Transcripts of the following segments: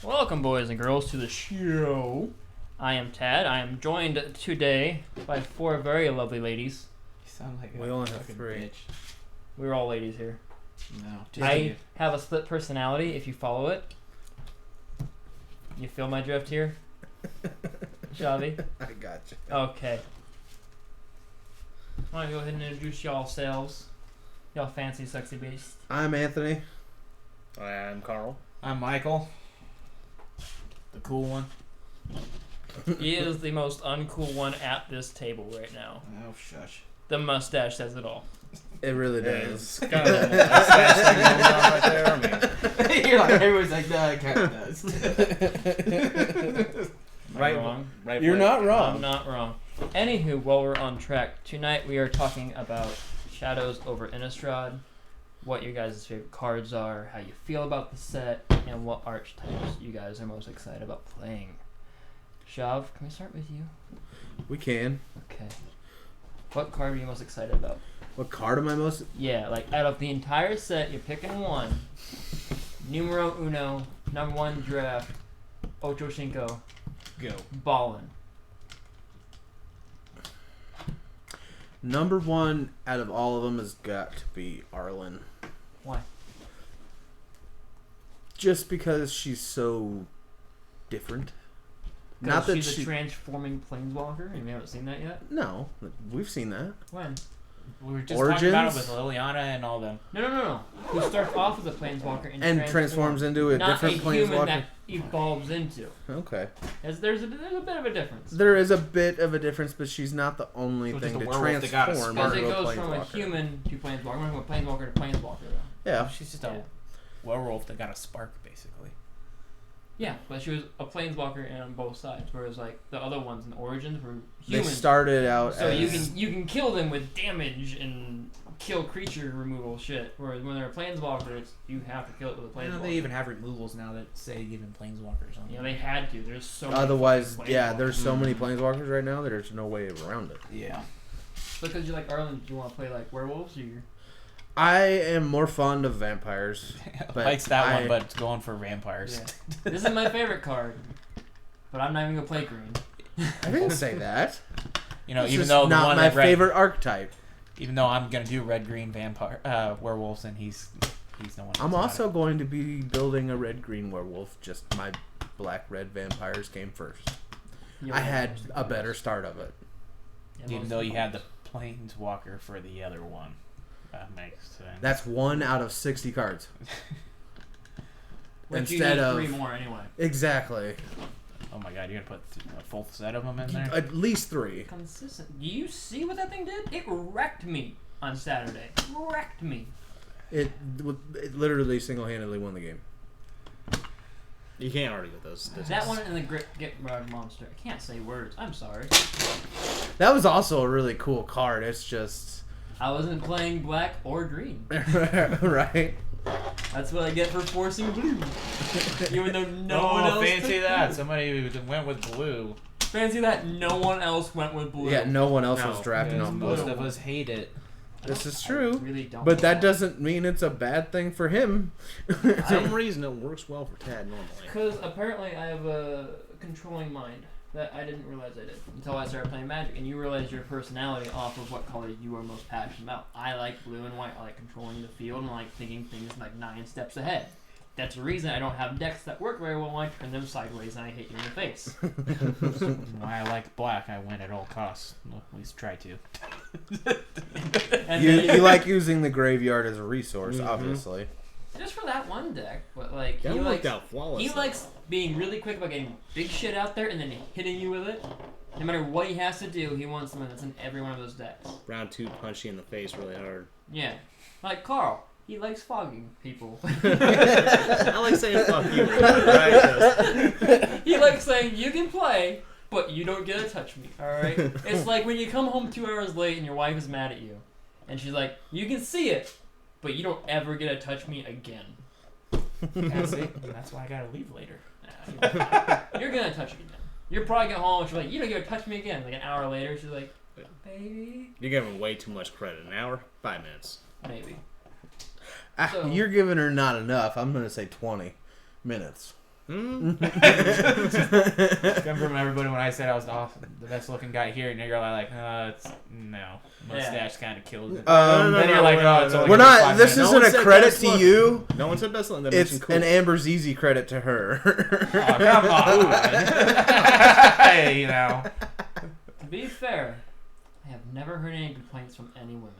Welcome, boys and girls, to the show. I am Tad. I am joined today by four very lovely ladies. You sound like we only have three. Bitch. We're all ladies here. No, I have a split personality. If you follow it, you feel my drift here, Shavi? I got you. Okay. Why don't you go ahead and introduce y'all selves? Y'all fancy, sexy beasts. I'm Anthony. I'm Karl. I'm Michael. The cool one. He is the most uncool one at this table right now. Oh, shush. The mustache says it all. It really Yeah, does. it's kind of a mustache thing going on right there. I mean, You're like, everyone's like, no, it kind of does. Right, wrong? Right. You're not wrong. I'm not wrong. Anywho, while we're on track, tonight we are talking about Shadows over Innistrad, what your guys' favorite cards are, how you feel about the set, and what archetypes you guys are most excited about playing. Shav, can we start with you? We can. Okay. What card are you most excited about? What card am I most? Yeah, like out of the entire set, you're picking one. Numero uno, number one draft, Ocho Cinco, Go. ballin'. Number one out of all of them has got to be Arlen. Why? Just because she's so different. Not that she's she. a transforming planeswalker, and we haven't seen that yet. No, we've seen that. When? We were just Origins? talking about it with Liliana and all them. No. Who starts off as a planeswalker And transforms into a not different a human planeswalker. that evolves into. Okay. There's a bit of a difference. There is a bit of a difference, but she's not the only So thing just to a werewolf that got a transform Because into it a goes from a planeswalker. human to planeswalker, from a planeswalker to planeswalker. Though. Yeah. She's just Yeah. a werewolf that got a spark, basically. Yeah, but she was a planeswalker and on both sides, whereas like the other ones in Origins were They human. started out So as... you can kill them with damage and kill creature removal shit. Whereas when they're a planeswalker, you have to kill it with a I know planeswalker. they even have removals now that say even planeswalkers on. You know, they had to. There's so many Otherwise, fucking yeah, planeswalkers. there's so many planeswalkers right now that there's no way around it. Yeah. Because you like Arlen, do you want to play like werewolves or you? I am more fond of vampires. But Likes that I- one, but it's going for vampires. Yeah. This is my favorite card, but I'm not even gonna play green. I didn't say that. You know, It's even just though the not one my that red, favorite archetype. even though I'm gonna do red-green vampire werewolves, and he's no one. I'm also going to be building a red-green werewolf. Just my black-red vampires came first. You I know, had most of a the better cards. start of it. Yeah, even most though of you the had the cards. planeswalker for the other one. That makes sense. That's 1 out of 60 cards. Which instead you need of 3 more anyway. Exactly. Oh my god, you're gonna put a full set of them in there? At least 3. Consistent. Do you see what that thing did? It wrecked me on Saturday. Wrecked me. It literally single-handedly won the game. you can't argue with those. That one and the Get Rod Monster. I can't say words. I'm sorry. That was also a really cool card. It's just I wasn't playing black or green. right. That's what I get for forcing blue. Even though no one else fancy took that. blue. Somebody went with blue. Fancy that. No one else went with blue. Yeah, no one else No. was drafting Because on most blue. of us hate it. This is I true. really don't. But that doesn't mean it's a bad thing for him. For some reason, it works well for Tad normally. Because apparently I have a controlling mind that I didn't realize I did until I started playing Magic, and you realize your personality off of what color you are most passionate about. I like blue and white. I like controlling the field and I like thinking things like 9 steps ahead. That's the reason I don't have decks that work very well when I turn them sideways and I hit you in the face. Why I like black, I win at all costs. Well, at least try to. And you, then you like using the graveyard as a resource, Mhm. obviously. just for that one deck, but like That he worked likes, out flawlessly. he likes being really quick about getting big shit out there and then hitting you with it. No matter what he has to do, he wants something that's in every one of those decks. Round 2 punch you in the face really hard. Yeah. Like Karl. He likes fogging people. I like saying fuck you. Right? He likes saying, you can play, but you don't get to touch me, alright? It's like when you come home 2 hours late and your wife is mad at you. And she's like, you can see it, but you don't ever get to touch me again. Yeah, see? That's why I gotta leave later. You're gonna touch me again. You're probably get home and she's like, you don't get to touch me again. Like an hour later, she's like, baby. You're giving way too much credit. An hour? 5 minutes. Maybe. Ah, So- you're giving her not enough. I'm going to say 20 minutes. Come from everybody when I said I was the best looking guy here, and you're like, mustache kind of killed it. Then you're like, oh, it's only we're not. 5 This minutes. isn't a credit to you. No one said best looking. It's an Amber Zizi credit to her. Oh, come on. Hey, To be fair, I have never heard any complaints from any women.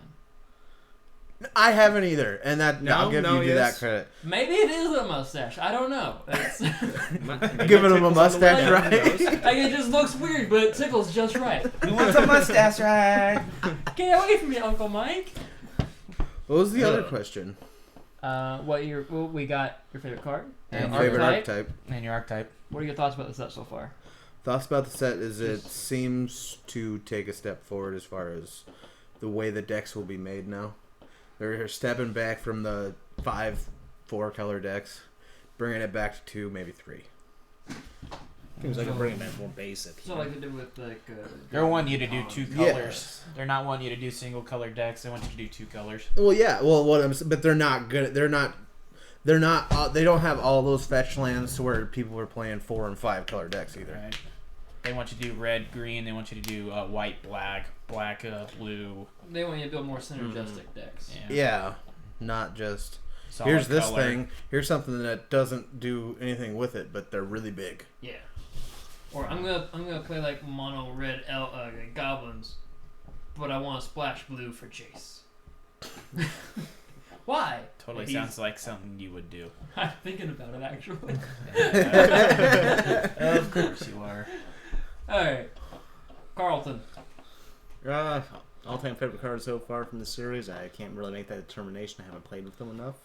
I haven't either, and I'll give you that credit. Maybe it is a mustache. I don't know. It's Giving him a mustache, right? like it just looks weird, but it tickles just right. Who wants a mustache, right? Get away from me, Uncle Mike. What was the other question? We got your favorite card And favorite archetype. And your archetype. What are your thoughts about the set so far? Thoughts about the set is it seems to take a step forward as far as the way the decks will be made now. They're stepping back from the 4 color decks, bringing it back to 2, maybe 3. Seems like they're bringing back more basic. So like they did with They're wanting you to do 2 colors. Yes. They're not wanting you to do single color decks. They want you to do 2 colors. Well, yeah. Well, but they're not good. They're not. They don't have all those fetch lands to where people are playing 4 and 5 color decks either. Right. They want you to do red, green. They want you to do white, black, blue. They want you to build more synergistic decks. Yeah. Not just Solid here's this color. thing. Here's something that doesn't do anything with it, but they're really big. Yeah. Or I'm gonna play like mono red goblins, but I want to splash blue for Chase. Why? Totally sounds like something you would do. I'm thinking about it actually. Of course you are. All right, Carlton. All-time favorite card so far from the series. I can't really make that determination. I haven't played with them enough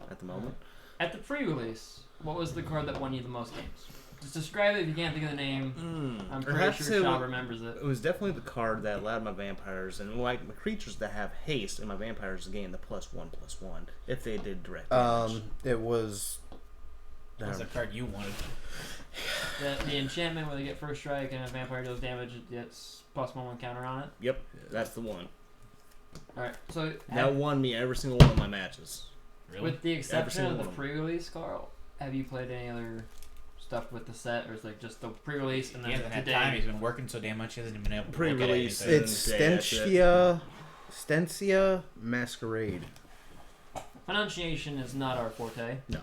at the moment. At the pre-release, what was the card that won you the most games? Just describe it if you can't think of the name. I'm pretty sure Shaw remembers it. It was definitely the card that allowed my vampires and like my creatures that have haste and my vampires to gain the +1/+1 if they did direct damage. It was. That's the card you wanted. The enchantment where they get first strike and a vampire deals damage, it gets +1/+1 counter on it. Yep, that's the one. Alright, so That won me every single one of my matches. Really? with the exception of the one of them. pre-release, Karl, have you played any other stuff with the set, or is it like just the pre-release and He then hasn't had today? time. He's been working so damn much he hasn't been able to Pre-release. look at anything. It's Stentia Masquerade. Pronunciation is not our forte. No.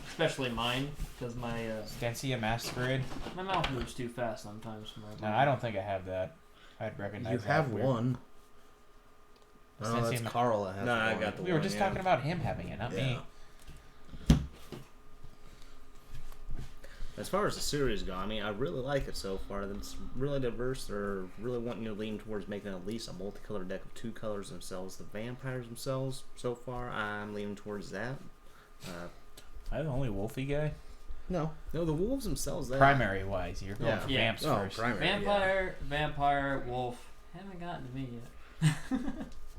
Especially mine, because my Stentia Masquerade? my mouth moves too fast sometimes. No, I don't think I have that. I'd recognize You that. have Weird. one. Oh, Stentia that's Ma- Karl that has No, one. I got the We were one, just yeah. talking about him having it, not me. As far as the series go, I mean, I really like it so far. It's really diverse. They're really wanting you to lean towards making at least a multicolored deck of 2 colors themselves. The vampires themselves, so far, I'm leaning towards that. I'm the only wolfy guy. No. No, the wolves themselves. Primary wise, you're going Yeah. for Yeah. vamps first. Primary. Vampire, wolf. Haven't gotten to me yet.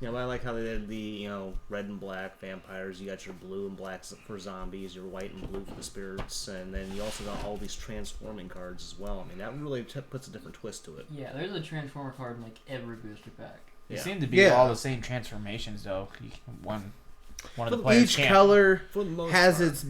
Yeah, but I like how they did the, red and black vampires. You got your blue and blacks for zombies, your white and blue for the spirits, and then you also got all these transforming cards as well. I mean, that really puts a different twist to it. Yeah, there's a transformer card in like every booster pack. They Yeah. seem to be Yeah. all the same transformations, though. One of the For players Each can't. color For the most has part. its.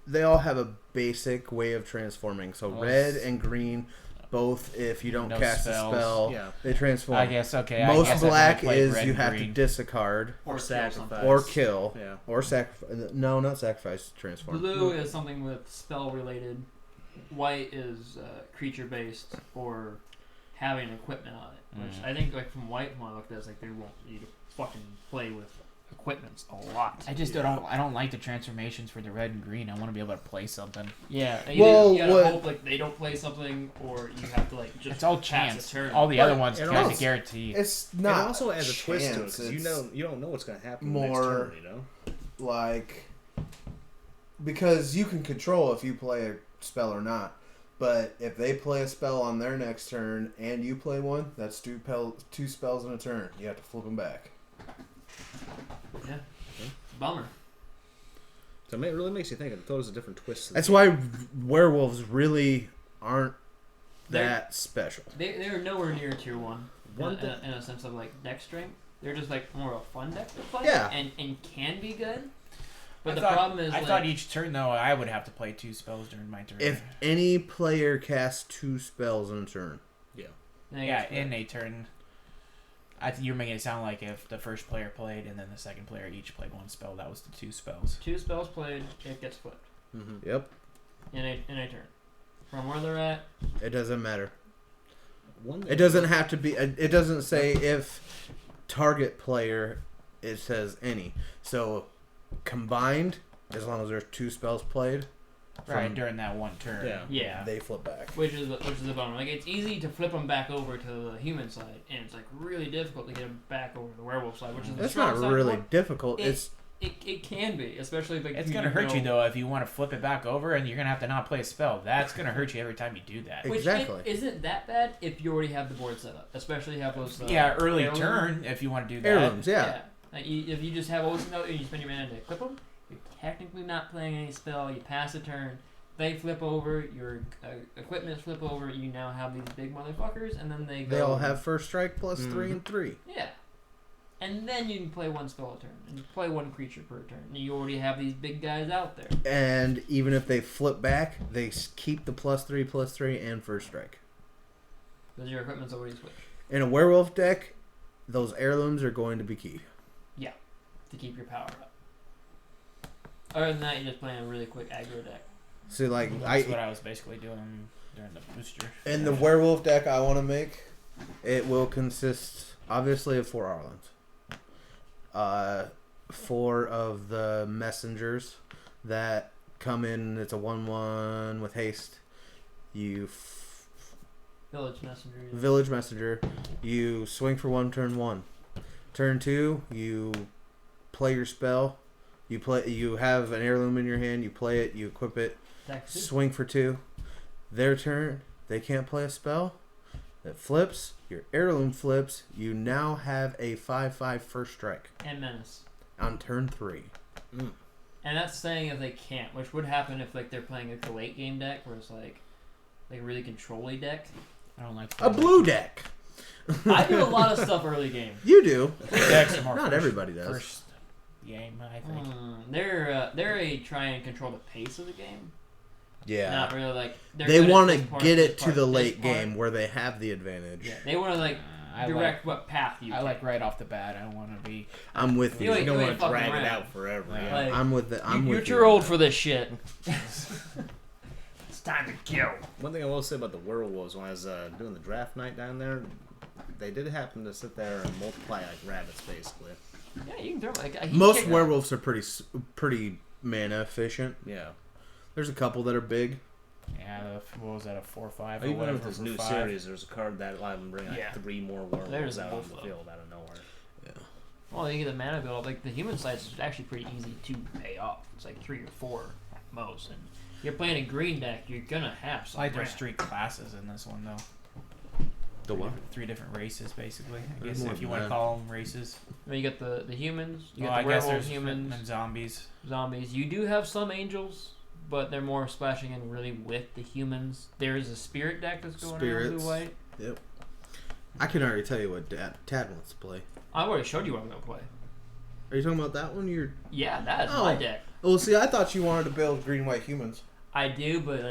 They all have a basic way of transforming. So Oh, red and green, both if you don't No cast spells. a spell, Yeah. they transform. I guess, okay. Most I guess I've black only played is red you and have to green. discard Or Sacrifice. or kill Yeah. or sacrifice. No, not sacrifice. Transform. Blue is something with spell related. White is creature based or having equipment on it. Which I think, like from white, when I looked at it, it's like they want you to fucking play with equipments a lot. I just don't. I don't like the transformations for the red and green. I want to be able to play something. Yeah, Well, you gotta what- hope like they don't play something, or you have to like just It's all pass chance. a turn. All the But other ones it kind of also- guarantee. It's It not. also adds a twist to it chance, because it's you don't know what's going to happen more- next turn. like because you can control if you play a spell or not. But if they play a spell on their next turn and you play one, that's two spells in a turn. You have to flip them back. Yeah, bummer. So it really makes you think. It throws a different twist. To the That's game. why werewolves really aren't They're- that special. They are nowhere near tier 1 One in a sense of like deck strength. They're just like more of a fun deck to play, Yeah. and can be good. But the problem is, I thought each turn though I would have to play 2 spells during my turn. If any player casts 2 spells in a turn. Yeah, in a turn. You're making it sound like if the first player played and then the second player each played 1 spell, that was the 2 spells. 2 spells played, it gets flipped. Mm-hmm. Yep. In a turn. From where they're at. It doesn't matter. It doesn't have to be. It doesn't say if target player. It says any. So combined, as long as there's 2 spells played. Right, during that 1 turn. Yeah. They flip back. Which is the bummer. Like, it's easy to flip them back over to the human side, and it's like really difficult to get them back over to the werewolf side, which is the It's strong not side. really difficult. It can be, especially like It's gonna hurt you though if you want to flip it back over and you're gonna have to not play a spell. That's gonna hurt you every time you do that. Which Exactly. isn't that bad if you already have the board set up, especially if you have those. Early heirloom. turn if you want to do that. Heirlooms, yeah. Like if you just have always know and you spend your mana to equip them, you're technically not playing any spell. You pass a turn, they flip over, your equipment flip over. You now have these big motherfuckers, and then they go. They all have first strike plus 3 and 3. Yeah. And then you can play 1 spell a turn, and you play 1 creature per turn. And you already have these big guys out there. And even if they flip back, they keep the +3/+3 and first strike. Because your equipment's already switched. In a werewolf deck, those heirlooms are going to be key. Yeah, to keep your power up. Other than that, you're just playing a really quick aggro deck. See, like That's what I was basically doing during the booster. In the werewolf deck I want to make, it will consist obviously of 4 Arlons. 4 of the messengers that come in. It's a 1/1 with haste. Village messenger. Village messenger. You swing for 1 turn 1. Turn 2, you play your spell. You have an heirloom in your hand. You play it. You equip it. Swing for 2. Their turn. They can't play a spell. It flips. Your heirloom flips. You now have a 5/5 first strike. And menace. On turn 3. And that's saying if they can't, which would happen if like they're playing a late game deck where it's like a really control-y deck. I don't like A blue deck. I do a lot of stuff early game. You do. decks are more Not everybody does. First game, I think. They're a try and control the pace of the game. Yeah. Not really like They want to get it to the late game where they have the advantage. Yeah, they want to like direct what path you. I like right off the bat. I want to be. I'm with you. You don't want to fucking drag it around. out forever. Yeah. Like, I'm with the. I'm you're with too you. old for this shit. It's time to kill. One thing I will say about the werewolves, when I was doing the draft night down there, they did happen to sit there and multiply like rabbits, basically. Yeah, you can throw Most werewolves are pretty mana efficient. Yeah. There's a couple that are big. Yeah, what was that, a 4/5 or Even whatever with this for new 5? series, there's a card that allowed them to bring like 3 more There's werewolves a out on wolf, the though. field out of nowhere. Yeah. Well, you get the mana build. Like the human side is actually pretty easy to pay off. It's like 3 or 4 at most. And you're playing a green deck, you're gonna have some. Like there's ramp. 3 classes in this one though. The what? 3 different races basically. I There's guess more if you than want to that. call them races. I mean, you got the humans, you Well, got I the guess werewolf there's humans, and zombies. zombies. You do have some angels, but they're more splashing in really with the humans. There is a spirit deck that's going on blue white. Yep. I can already tell you what Tad wants to play. I already showed you what I'm gonna play. Are you talking about that one? Yeah, that is Oh. my deck. Well, see, I thought you wanted to build green white humans. I do, but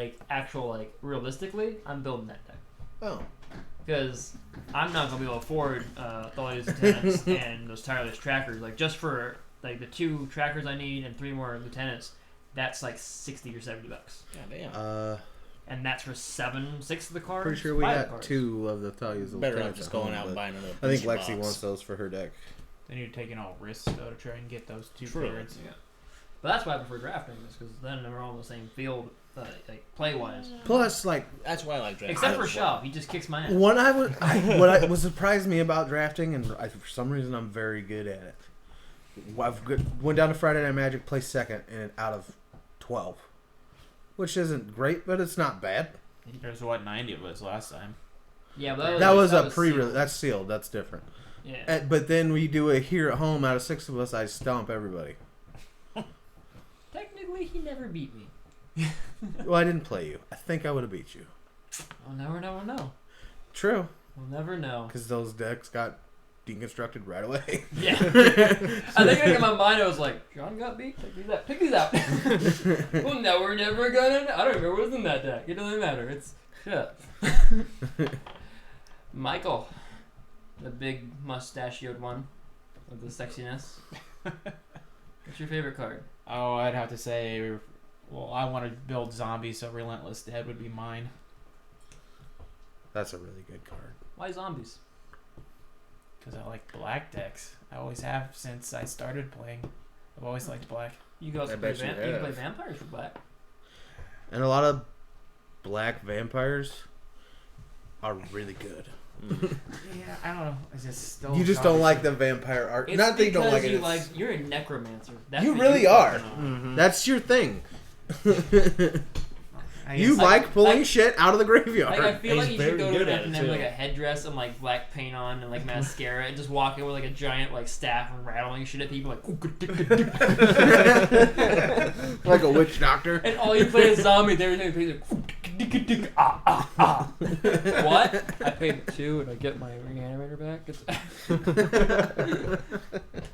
realistically, I'm building that deck. Oh. Because I'm not gonna be able to afford all these lieutenants and those tireless trackers. Like just for like the 2 trackers I need and 3 more lieutenants, that's like $60 or $70. God damn. And that's for 6 of the cards. Pretty sure we 5 got cards. 2 of the Talia's Better not lieutenants just at going home, out and but buying another I think booster Lexi box. wants those for her deck. Then you're taking all risks though to try and get those 2 True. cards. Yeah. But that's why I prefer drafting this, because then we're all on the same field, like play wise. Plus, like, That's why I like drafting. Except for Shop, he just kicks my ass. what surprised me about drafting, and for some reason I'm very good at it. Went down to Friday Night Magic, placed second, and out of 12, which isn't great, but it's not bad. There's what 90 of us last time. Yeah, but That was a sealed. pre-release. That's sealed. That's different. Yeah. But then we do it here at home. Out of 6 of us, I stomp everybody. Technically, he never beat me. Well, I didn't play you. I think I would have beat you. We'll never know. True. We'll never know. Because those decks got deconstructed right away. Yeah. I think in my mind I was like, John got beat? Pick these out. Well, no, we're never gonna. I don't remember what was in that deck. It doesn't matter. It's shit. Michael, the big mustachioed one with the sexiness. What's your favorite card? Oh, I'd have to say, well, I want to build zombies, so Relentless Dead would be mine. That's a really good card. Why zombies? Because I like black decks. I always have since I started playing. I've always liked black. You can also play, you can play vampires for black. And a lot of black vampires are really good. Yeah, I don't know. It's just still. You just don't like the vampire art. It's Not that you don't like it. You're a necromancer. That's You what really are. Mm-hmm. That's your thing. I You guess- like pulling shit out of the graveyard. Like, I feel like He's you should very go to good an at it, and have too. like a headdress and like black paint on and like mascara and just walk in with like a giant like staff and rattling shit at people like Like a witch doctor. and all you play is zombie. Everything plays like what? I paid 2 and I get my reanimator back.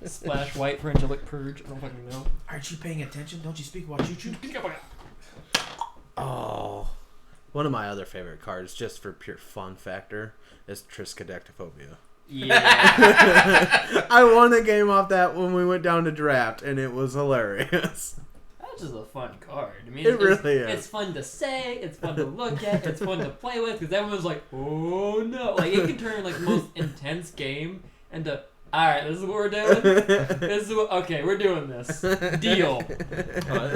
It's splash white for angelic purge. I don't fucking know. Aren't you paying attention? Don't you speak while you choose? Oh. One of my other favorite cards, just for pure fun factor, is Triskaidectophobia. Yeah. I won a game off that when we went down to draft, and it was hilarious. That's just a fun card. I mean, It really is. It's fun to say. It's fun to look at. It's fun to play with because everyone's like, "Oh no!" Like it can turn like the most intense game into, "All right, this is what we're doing. This is what, okay, we're doing this. Deal,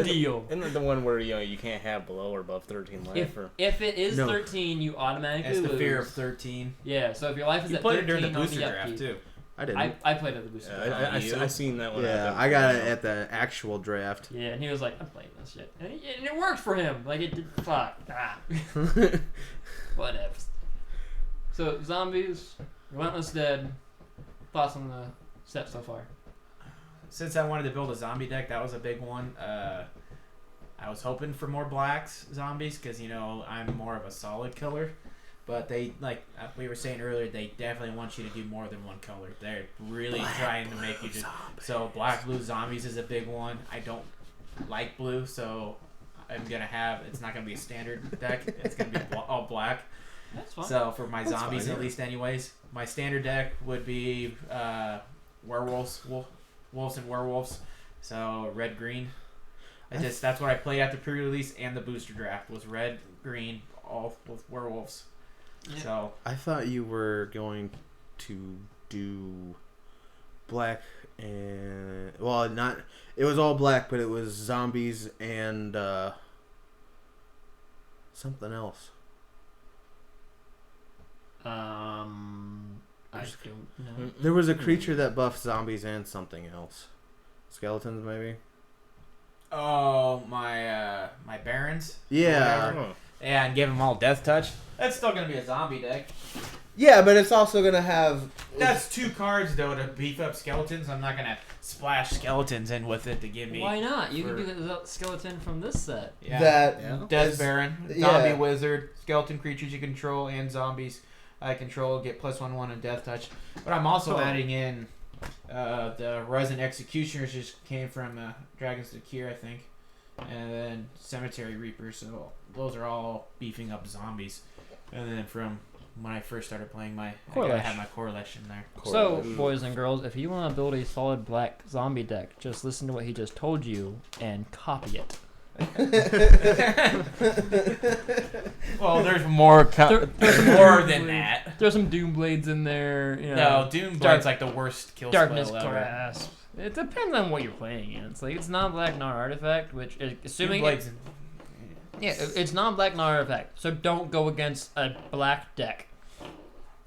deal." Isn't it the one where you can't have below or above 13 life? If it is No. 13, you automatically It's the lose. fear of 13. Yeah. So if your life is You at played 13 it during the on booster draft upkeep, too. I didn't. I played at the booster. draft. I seen that one. Yeah, happen. I got it at the actual draft. Yeah, and he was like, "I'm playing this shit," and it worked for him. Like it did. Fuck. Whatever. So zombies, Relentless Dead. Thoughts on the set so far? Since I wanted to build a zombie deck, that was a big one. I was hoping for more blacks zombies because I'm more of a solid killer. But they, like we were saying earlier, they definitely want you to do more than one color. They're really trying to make you do. So black blue zombies is a big one. I don't like blue, so I'm gonna have. It's not gonna be a standard deck. It's gonna be all black. That's fine. So for my That's zombies, fine, at least, anyways, my standard deck would be werewolves, wolves and werewolves. So red green. That's what I played at the pre-release and the booster draft was red green, all with werewolves. Yeah. So I thought you were going to do black and not. It was all black, but it was zombies and something else. I don't know. There was a creature that buffed zombies and something else. Skeletons, maybe. oh my barons. Yeah. Whatever. Yeah, and give them all death touch. That's still gonna be a zombie deck. Yeah, but it's also gonna have. That's 2 cards though to beef up skeletons. I'm not gonna splash skeletons in with it to give me. Why not? You for- can do the skeleton from this set. Yeah. That Yeah. Death is- Baron, yeah. Zombie Wizard, skeleton creatures you control, and zombies I control get +1/1 and death touch. But I'm also adding in the Resin Executioners just came from Dragon's Thier, I think, and then Cemetery Reapers. So those are all beefing up zombies. And then from when I first started playing I had my Correlation there. So, boys and girls, if you want to build a solid black zombie deck, just listen to what he just told you and copy it. Well, there's more There's more than that. There's some Doom Blades in there. You know, No, Doomblade's like the worst kill Darkness spell ever. Grasp. It depends on what you're playing in. It's like it's non-black, non-artifact, which is assuming Doomblades it's non-black, non-artifact. So don't go against a black deck.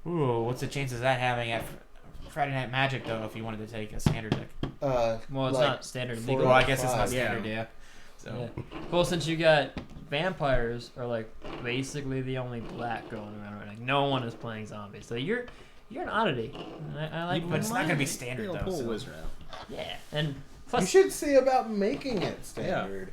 Ooh, what's the chances of that having at Friday Night Magic though? If you wanted to take a standard deck, Well, it's Like not standard. 4 Legal. well, I guess it's not 5. standard, yeah. So Yeah. Well, since you got vampires are like basically the only black going around right now. Like, no one is playing zombies, so you're an oddity. I like. but it's not gonna be mine. standard You'll though. pull a So. wizard out. Yeah, and You plus should see about making it standard.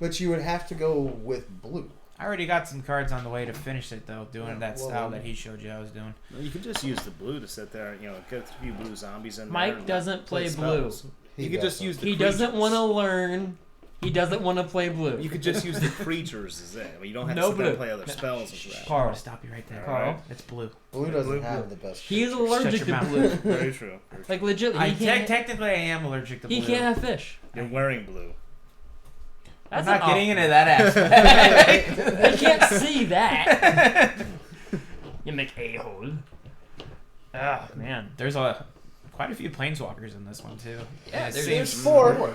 But you would have to go with blue. I already got some cards on the way to finish it though, doing that well, style that he showed you I was doing. You could just use the blue to sit there. Get a few blue zombies in there. Mike and doesn't play blue. spells. You could just use the He creatures. doesn't want to learn. He doesn't want to play blue. You could just use the creatures as it. I mean, you don't have No to sit there and blue. play other spells as that. I'm Carl. gonna stop you right there. Carl. It's blue. Blue doesn't Blue. have the best. He's creatures. allergic Shut to your mouth. blue. Very true. Like legit, I he can't. technically I am allergic to blue. He can't have fish. You're wearing blue. I'm That's not an getting off- into that aspect. They can't see that. You make a-hole. Oh man. There's quite a few planeswalkers in this one too. Yeah, And it there's seems- four.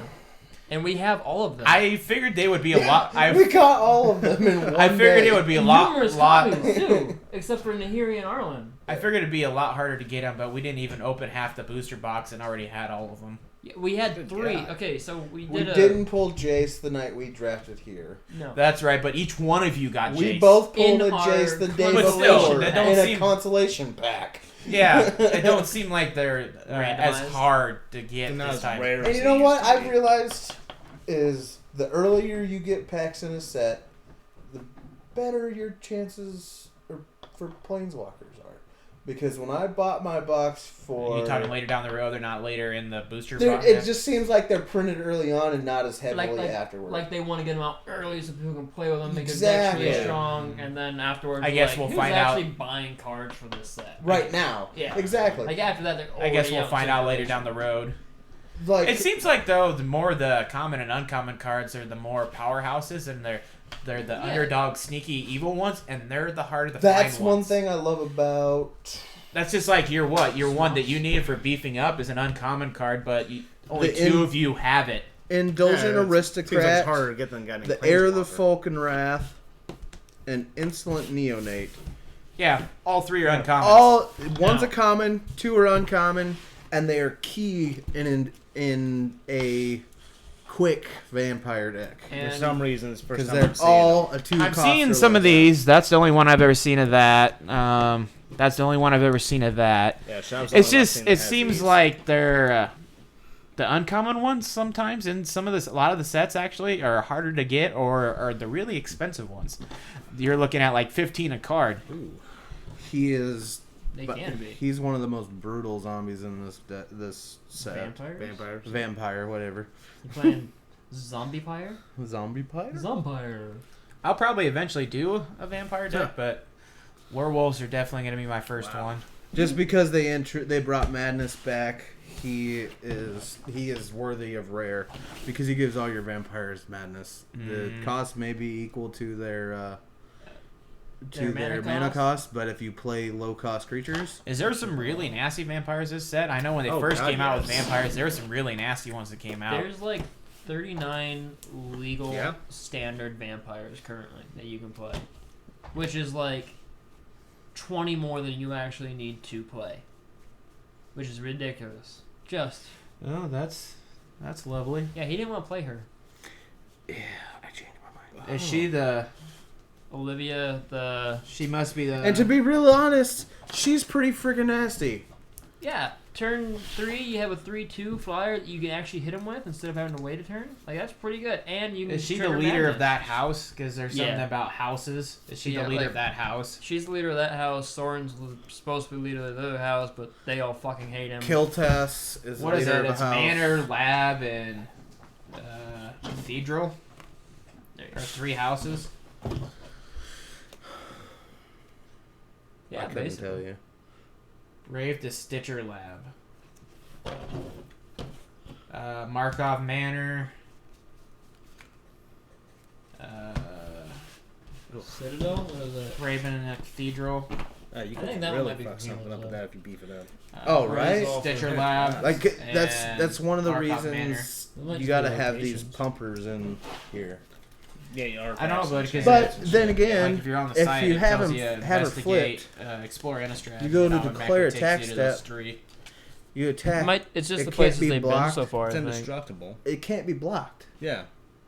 And we have all of them. I figured they would be a lot. We got all of them in one I figured day. it would be a Numerous lot. copies too, except for Nahiri and Arlen. I figured it'd be a lot harder to get them, but we didn't even open half the booster box and already had all of them. Yeah, we had Good 3. God. Okay, so we We did didn't pull Jace the night we drafted here. No. That's right, but each one of you got We Jace. both pulled In a our Jace the day But still, before that don't in seem- a consolation pack. Yeah, it don't seem like they're as Randomized. hard to get They're not this as time. rare And as you they know what used to I've be. realized is the earlier you get packs in a set, the better your chances for planeswalkers are. Because when I bought my box for... Are you talking later down the road? They're not later in the booster They're- box. it just seems like they're printed early on and not as heavily like, afterward. Like they want to get them out early so people can play with them, make Exactly. it extra strong, and then afterwards, I guess like, we'll who's find actually out. buying cards for this set? right now. Yeah. Exactly. Like after that, they're I guess already we'll out find out later circulation. down the road. Like It seems like though, the more the common and uncommon cards are, the more powerhouses, and they're the underdog, sneaky, evil ones, and they're the harder to that's find one ones. thing I love about... That's just like your one that you needed for beefing up is an uncommon card, but only The two of you have it. Indulgent Seems like Aristocrat, it's harder to get than getting the Heir of the Planeswalker. Falkenrath, and Insolent Neonate. Yeah, all 3 are uncommon. One's No. a common, 2 are uncommon, and they are key in a quick vampire deck. For And some reason, it's the first Because time they're I'm seeing all a 2 I've seen some of these. That's the only one I've ever seen of that. That's the only one I've ever seen of that. it. Yeah, Shab's the It's only one I've just seen that it has seems these. like they're the uncommon ones sometimes in some of this. A lot of the sets actually are harder to get, or are the really expensive ones. You're looking at like 15 a card. He is. They but can be. He's one of the most brutal zombies in this set. Vampires? vampires. Vampire, whatever. You playing Zombie Pyre? Zombie pyre? Zombire. I'll probably eventually do a vampire deck, but werewolves are definitely going to be my first one. Just because they brought Madness back, he is worthy of rare because he gives all your vampires Madness. The cost may be equal to their mana cost, but if you play low cost creatures, Is there some really nasty vampires this set? I know when they Oh, first God, came out with yes. vampires, there were some really nasty ones that came out. There's like 39 legal Yeah. standard vampires currently that you can play, which is like 20 more than you actually need to play, which is ridiculous. Just Oh, that's lovely. yeah, he didn't want to play her. yeah, I changed my mind. Is she the? Olivia, the She must be the. And to be real honest, she's pretty freaking nasty. yeah, turn 3 you have a 3/2 flyer that you can actually hit him with instead of having to wait a turn. Like that's pretty good. And you can Is she the trigger leader madness. of that house? Because there's something Yeah. about houses. Is she Yeah, the leader like- of that house? She's the leader of that house. Soren's supposed to be leader of the other house, but they all fucking hate him. Kiltess is the What is leader it? of It's the house. Manor, Lab, and Cathedral. There you Or go. 3 houses. Yeah, I couldn't basically. tell you. Rave to Stitcher Lab. Markov Manor. Citadel? What is that? Raven and Cathedral. You I can think that one really might be fuck something Heroes, up with though. that if you beef it up. Oh, right? Stitcher Lab. Like that's one of the Markov reasons It might you just got to be have these locations. pumpers in here. Yeah, you are. I know, but because But then again, like if you're on the if site, you it have tells them- you have her investigate, explore Innistrad. You go to and automatically declare takes attack you to those step. 3. You attack. It's just It the can't places be they've been blocked. so far. It's I think. indestructible. It can't be blocked. Yeah.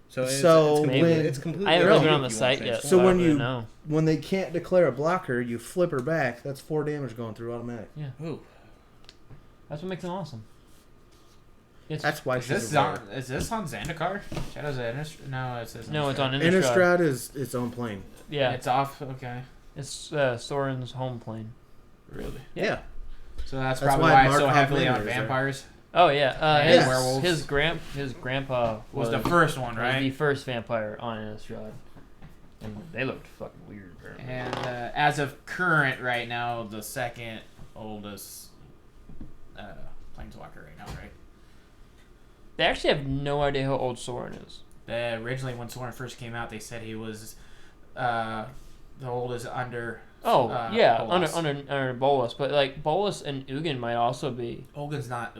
So So it's, when- it's completely. I haven't really been up on to the you site want yet. to So I when don't you- really know. When they can't declare a blocker, you flip her back. That's 4 damage going through automatic. Yeah, Ooh. that's what makes them awesome. It's That's why Is she's this a on? rare. Is this on Zendikar? Shadows of Innistrad? No, it says no, it's on Innistrad. Innistrad. Innistrad is its own plane. Yeah, It's off. Okay. it's Soren's home plane. Really? Yeah. So that's That's probably why why it's Mark so heavily Hoffman on is there. vampires. Oh yeah, And Yes. werewolves. his grandpa Was the first one, was right? the first vampire on Innistrad, and they looked fucking weird. Apparently. And as of current, right now, the second oldest planeswalker right now, right? They actually have no idea how old Soren is. Originally, when Soren first came out, they said he was the oldest under. Oh yeah, Bolas. under Bolas, but like Bolas and Ugin might also be. Uggin's not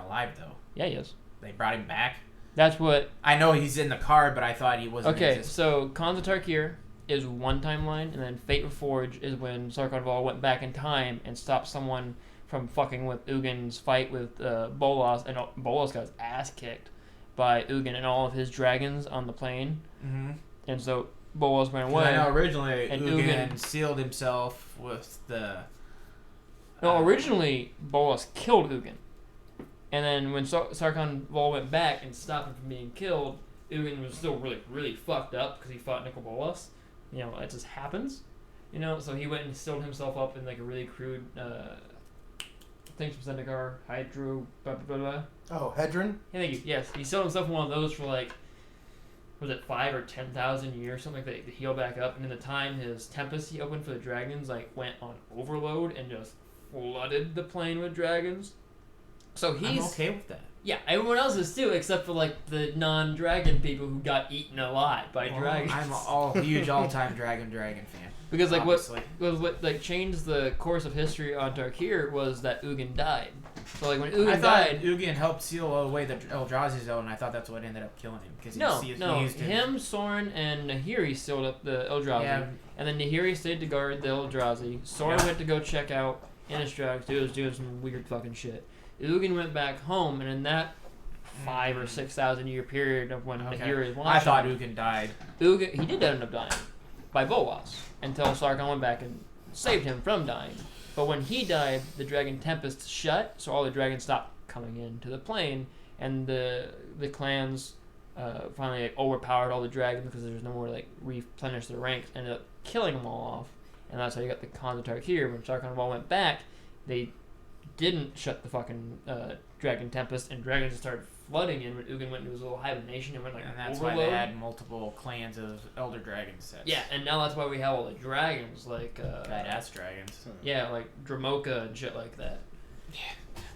alive though. Yeah, he is. They brought him back. That's what. I know he's in the card, but I thought he wasn't. Okay, exist- so Khans of Tarkir is one timeline, and then Fate Reforged is when Sarkhan Vol went back in time and stopped someone from fucking with Ugin's fight with Bolas, and Bolas got his ass kicked by Ugin and all of his dragons on the plane, and so Bolas ran 'Cause away. I know originally And Ugin sealed himself with the. No, originally Bolas killed Ugin, and then when Sarkhan Vol went back and stopped him from being killed, Ugin was still really fucked up because he fought Nicol Bolas. You know, it just happens. You know, so he went and sealed himself up in like a really crude things from Zendikar, Hydro, blah blah blah. Oh, Hedron? Yeah, thank you. Yes, he sealed himself in one of those for like, was it 5 or 10,000 years, something like that, to heal back up. And in the time, his Tempest he opened for the dragons like went on overload and just flooded the plane with dragons. So he's I'm okay with that. yeah. Everyone else is too, except for like the non-dragon people who got eaten alive by dragons. I'm a huge all-time dragon fan. Because like obviously. what like changed the course of history on Tarkir was that Ugin died. So like when I Ugin thought died, Ugin helped seal away the Eldrazi zone, and I thought that's what ended up killing him because no, he used him, Soren, and Nahiri sealed up the Eldrazi, Yeah. and then Nahiri stayed to guard the Eldrazi. Soren Yeah. went to go check out Innistrad because he was doing some weird fucking shit. Ugin went back home, and in that 5 or 6,000 year period of when Nahiri was watching, I thought Ugin died. Ugin, he did end up dying by Bolas until Sarkhan went back and saved him from dying. But when he died, the Dragon Tempest shut, so all the dragons stopped coming into the plane, and the clans finally like, overpowered all the dragons because there was no more like replenish their ranks, ended up killing them all off, and that's how you got the Khans of Tarkir. When Sarkhan Vol went back, they didn't shut the fucking Dragon Tempest, and dragons just started flooding in when Ugin went into his little hibernation and went like And that's overload. why they had multiple clans of Elder Dragon sets. Yeah, and now that's why we have all the dragons, like Badass dragons. yeah, like Dramoka and shit like that.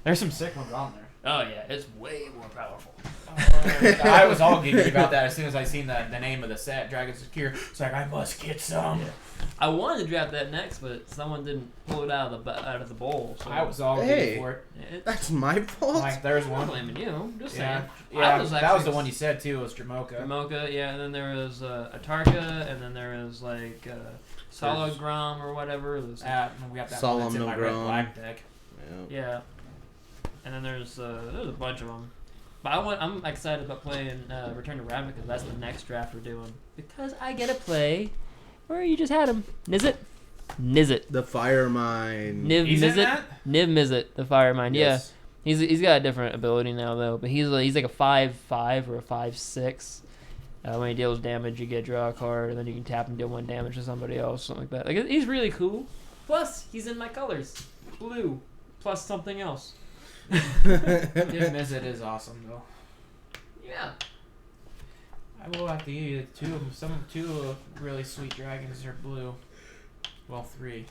There's some sick ones on there. Oh yeah, it's way more powerful. I was all geeky about that as soon as I seen the name of the set, Dragons of Cure. It's like I must get some. Yeah. I wanted to draft that next, but someone didn't pull it out of the bowl. So I was all Hey. geeky for it. That's my fault. Like there's I'm not one. blaming you. I'm just Yeah, saying. yeah. I was That was actually- the one you said too. Was Dramoka. Dramoka, yeah, and then there was Atarka, and then there was like Salagram or whatever. There's, We got that one that's in my red Solemnogram. black deck. yeah, and then there's a bunch of them. But I'm excited about playing Return to Ravnica because that's the next draft we're doing. Because I get to play where you just had him. Nizzit. The fire mine. Niv He's in Mizzet. that? Niv Mizzet, the fire mind. Yes. Yeah. He's got a different ability now though, but he's like a 5/5 or a 5/6. When he deals damage, you get draw a card, and then you can tap and deal 1 damage to somebody else, something like that. Like he's really cool. Plus, he's in my colors, blue, plus something else. Niv Mizzet is awesome though. Yeah. I will have to give you two really sweet dragons are blue. Well, 3.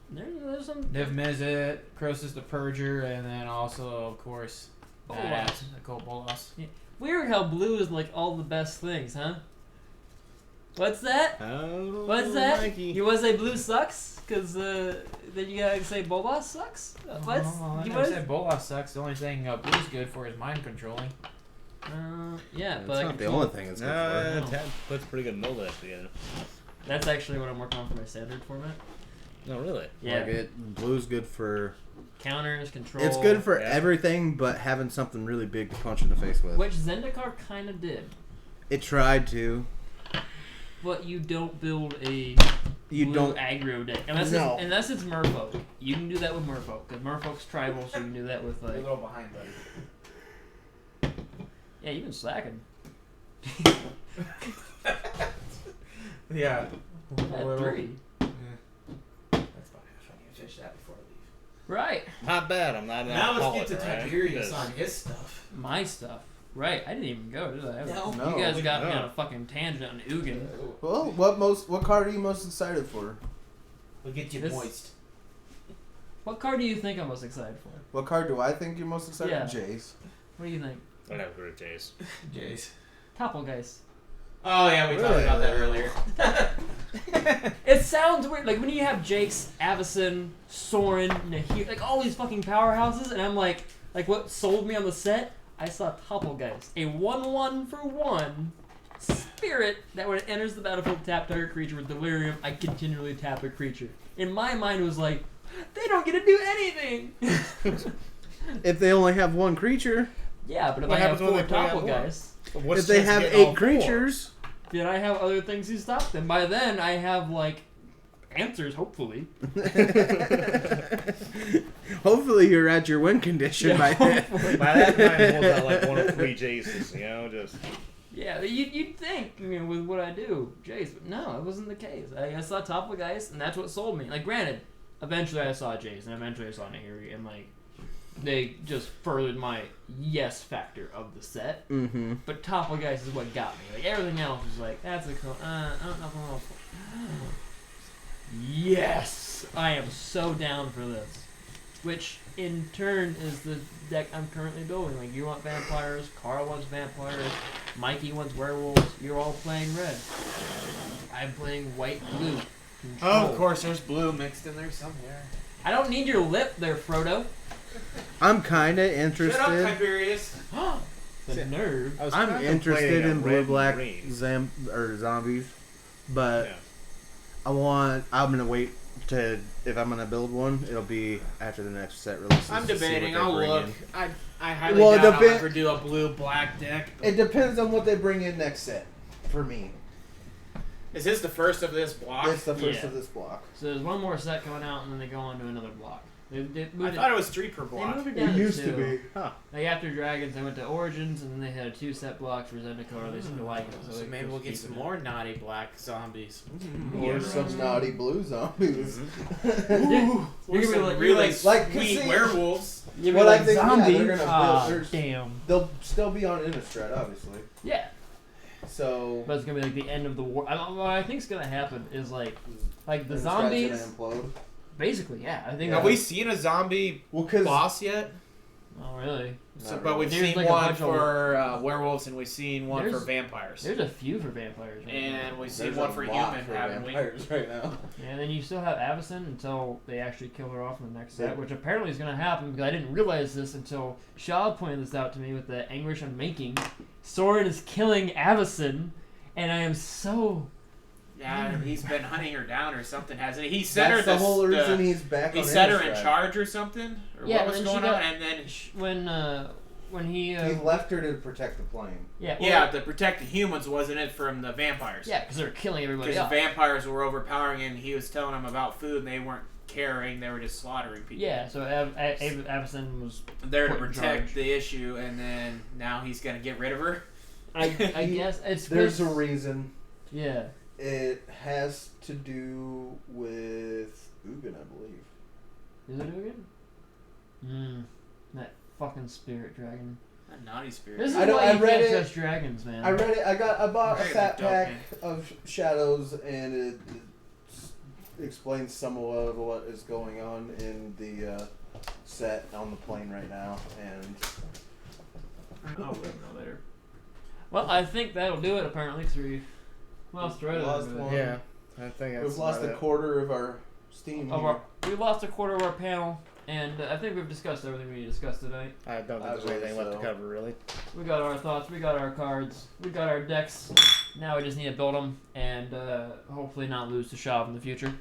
There's some. Niv Mizzet, Croesus the Purger, and then also, of course, Bolas. badass Nicol Bolas. Weird how blue is like all the best things, huh? What's that? Oh, What's that? Mikey. You want to say blue sucks? Cause then you gotta say Bolas sucks. What's? I you never wanna- said Bolas sucks. The only thing blue's good for is mind controlling. Yeah, That's but I not the control- only thing it's good No, for. Ted puts pretty good mill deck together. That's actually what I'm working on for my standard format. No, really. Yeah, Like blue's good for. counters, control. It's good for Yeah. everything, but having something really big to punch in the face with. Which Zendikar kind of did, It tried to. but you don't build a You blue don't. aggro deck unless No. it's Merfolk. You can do that with Merfolk because Merfolk's tribal, so you can do that with You're a like. little behind, buddy. Yeah, you've been slacking. Yeah. At 3. That's about half. I need to finish that before I leave. Right. Not bad. I'm not an Now let's alcoholic, get to right? Tiberius Because- on his stuff. My stuff. Right. I didn't even go, did I? No. You guys got me No. on a fucking tangent on Ugin. Well, what card are you most excited for? We'll get you This- moist. What card do you think I'm most excited for? What card do I think you're most excited Yeah. for? Jace. What do you think? I never heard of Jace. Jace. Topplegeist. Oh yeah, we talked Really? about that earlier. It sounds weird. Like when you have Jace, Avacyn, Soren, Nahir, like all these fucking powerhouses, and I'm like what sold me on the set? I saw Topplegeist, a 1/1 for 1 spirit that when it enters the battlefield, tap target creature with delirium. I continually tap a creature. In my mind, it was like, they don't get to do anything. If they only have one creature, Yeah, but if What I have happens when 4 they play at war? Topplegeists, if they have 8 creatures, then I have other things to stop them. By then, I have like answers, hopefully. hopefully you're at your win condition by then. hopefully. By that time, we'll got like 1 of 3 Jaces, you know, just. Yeah, you'd think, with what I do, Jace, but no, it wasn't the case. I saw Topplegeists, and that's what sold me. Like, granted, eventually I saw Jace, and eventually I saw Nahiri, and like, they just furthered my yes factor of the set. Mm-hmm. But Topplegeist is what got me. Like, everything else was like, that's a cool, I don't know. Yes! I am so down for this. Which, in turn, is the deck I'm currently building. Like, you want vampires, Karl wants vampires, Mikey wants werewolves, you're all playing red. I'm playing white-blue. Oh, of course, there's blue mixed in there somewhere. I don't need your lip there, Frodo. I'm kind of Shut up, interested. Tiberius. The nerve. I was I'm contemplating interested a in red blue-black green. zombies, but Yeah. I'm gonna wait to, if I'm gonna build one, it'll be after the next set releases. I'm to see what debating. they I'll bring look. in. I highly Well, doubt I'll depen- ever do a blue-black deck. It depends on what they bring in next set. For me, Is this the first of this block? it's the first Yeah. of this block. So there's one more set coming out, and then they go on to another block. They I moved thought it was 3 per They block. moved it down to 2. Huh. Like after Dragons, they went to Origins, and then they had a 2-set block for Zendikar. They seemed to like it, so, So they maybe just we'll get keep some it. more naughty black zombies. Or some naughty blue zombies. You're Or gonna be some like- really you're like- sweet see- werewolves. You'd be Well, I like, think, yeah, zombie. they're gonna Ah, build- there's- damn. They'll still be on Innistrad, obviously. Yeah, So but it's gonna be like the end of the war. What I think's gonna happen is like the Innistrad's zombies. gonna implode. Basically, yeah. I think. Yeah. Have we seen a zombie Well, because boss yet? Oh, really? So, Not but we've There's seen like a one bunch of- for werewolves, and we've seen one for There's- vampires, There's a few for vampires. Right and we've seen there's one a for lot human for having wings. vampires right now. now. And then you still have Avacyn until they actually kill her off in the next set, Yeah. which apparently is gonna happen because I didn't realize this until Shaw pointed this out to me with the anguish I'm making. Soren is killing Avacyn, and I am so. Yeah, he's been hunting her down or something, hasn't he? He set That's her the whole reason the, he's back he on set her in Innistrad. charge or something, or Yeah, what was and then she going on, got- and then When he. He left her to protect the plane. Yeah. Well, yeah, to protect the humans, wasn't it, from the vampires? Yeah, because they're killing everybody Because the else. vampires were overpowering, and he was telling them about food, and they weren't caring; they were just slaughtering people. Yeah, so Avacyn was. There to Put in protect charge. the issue, and then now he's gonna get rid of her. I guess it's. There's a with- reason. Yeah. It has to do with Ugin, I believe. Is it Ugin? That fucking spirit dragon. A naughty spirit. This is I don't- why I you read can't it- trust dragons, man. I read it. I bought a Very fat dope, pack man. of shadows, and it explains some of what is going on in the set on the plane right now. And I'll let know later. Well, I think that'll do it. Apparently, because we lost right Lost of one. Yeah, I think we've lost a quarter of our steam. here. We lost a quarter of our panel, and I think we've discussed everything we need to discuss tonight. I don't think I there's believe anything left so. to cover, really. We got our thoughts, we got our cards, we got our decks. Now we just need to build them and hopefully not lose to Shav in the future.